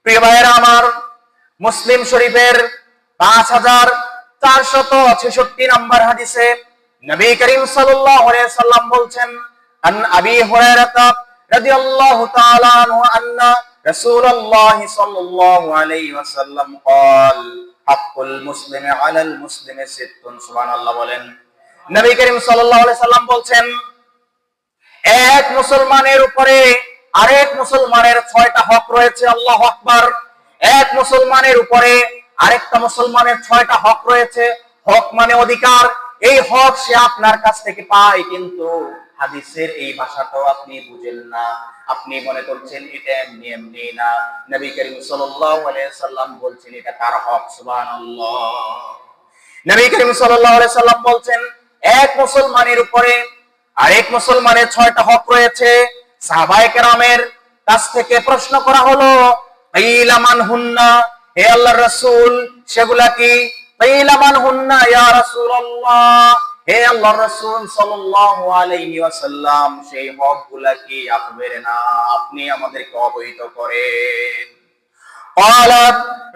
প্রিয় ভাইয়েরা আমার, মুসলিম শরীফের 5466 নম্বর হাদিসে নবী করিম সাল্লাল্লাহু আলাইহি সাল্লাম বলছেন, আন আবি হুরায়রা রাদিয়াল্লাহু তাআলা আনহু আন্না রাসূলুল্লাহ সাল্লাল্লাহু আলাইহি ওয়াসাল্লাম قال হাক্কুল মুসলিমি আলাল মুসলিমি সিত্তুন। সুবহানাল্লাহ বলেন। নবী করিম সাল্লাল্লাহু আলাইহি সাল্লাম বলছেন, এক মুসলমানের উপরে আরেক মুসলমানের 6টা হক রয়েছে। আল্লাহু আকবার। এক মুসলমানের উপরে আরেকটা মুসলমানের 6টা হক রয়েছে। হক মানে অধিকার। এই হক সে আপনার কাছ থেকে পায়, কিন্তু হাদিসের এই ভাষাটাও আপনি বুঝেন না, আপনি মনে করছেন এটা এমনি এমনি না। নবী করিম সাল্লাল্লাহু আলাইহি সাল্লাম বলছেন এটা তার হক। সুবহানাল্লাহ। নবী করিম সাল্লাল্লাহু আলাইহি সাল্লাম বলছেন, এক মুসলমানের উপরে আরেক মুসলমানের 6টা হক রয়েছে। সাহাবায়ে কেরামের কাছ থেকে প্রশ্ন করা হলো, কাইলা মান হুন্না, হে আল্লাহর রাসূল সেগুলা কি? কাইলা মান হুন্না ইয়া রাসূলুল্লাহ, হে আল্লাহর রাসূল সাল্লাল্লাহু আলাইহি ওয়াসাল্লাম সেই হকগুলা কি? আখবেরনা, আপনি আমাদেরকে অবহিত করেন। ক্বালা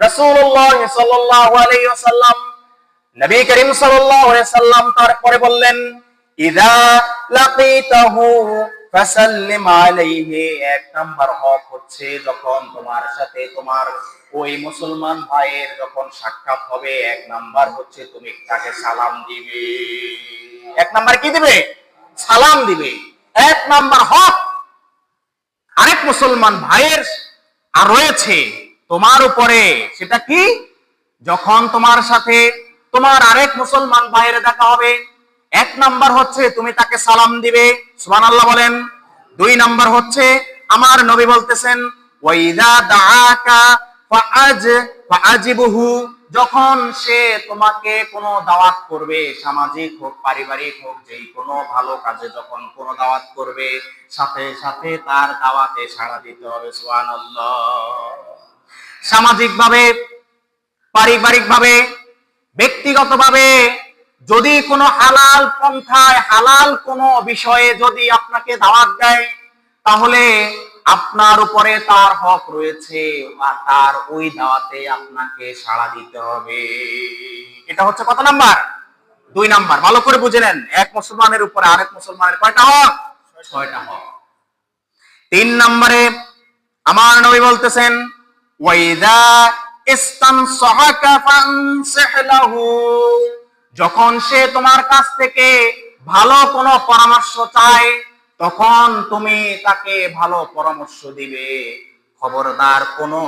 রাসূলুল্লাহ সাল্লাল্লাহু আলাইহি ওয়াসাল্লাম, নবী করিম সাল্লাল্লাহু আলাইহি ওয়াসাল্লাম তারপরে বললেন, ইযা লাকিতাহু ফাসাল্লিম আলাইহি, এক নাম্বার হক হচ্ছে যখন তোমার সাথে তোমার ওই মুসলমান ভাইয়ের যখন সাক্ষাৎ হবে, এক নাম্বার হচ্ছে তুমি তাকে সালাম দিবে। এক নাম্বার কি দিবে? সালাম দিবে। এক নাম্বার হক আরেক মুসলমান ভাইয়ের আর রয়েছে তোমার উপরে, সেটা কি? যখন তোমার সাথে তোমার আরেক মুসলমান ভাইয়ের দেখা হবে, এক নাম্বার হচ্ছে তুমি তাকে সালাম দিবে। সুবহানাল্লাহ বলেন। 2 নাম্বার হচ্ছে আমার নবী বলতেছেন, ওয়াইদা দাআকা ফাআজিবহু, যখন সে তোমাকে কোনো দাওয়াত করবে, সামাজিক হোক পারিবারিক হোক, যেই কোনো ভালো কাজে যখন কোনো দাওয়াত করবে, সাথে সাথে তার দাওয়াতে সাড়া দিতে হবে। সুবহানাল্লাহ। সামাজিকভাবে, পারিবারিকভাবে, ব্যক্তিগতভাবে যদি কোনো হালাল পন্থায় হালাল কোনো বিষয়ে যদি আপনাকে দাওয়াত দেয়, তাহলে আপনার উপরে তার হক রয়েছে, আর তার ওই দাওয়াতে আপনাকে সাড়া দিতে হবে। এটা হচ্ছে কত নাম্বার? 2 নাম্বার। ভালো করে বুঝে নেন, এক মুসলমানের উপরে আরেক মুসলমানের কয়টা হক? 6টা হক। 3 নম্বরে আমার নবী বলতেছেন, ওয়াইদা ইস্তানসাহাকা ফানসিহ লাহু, যখন সে তোমার কাছ থেকে ভালো কোনো পরামর্শ চায়, তখন তুমি তাকে ভালো পরামর্শ দিবে। খবরদার কোনো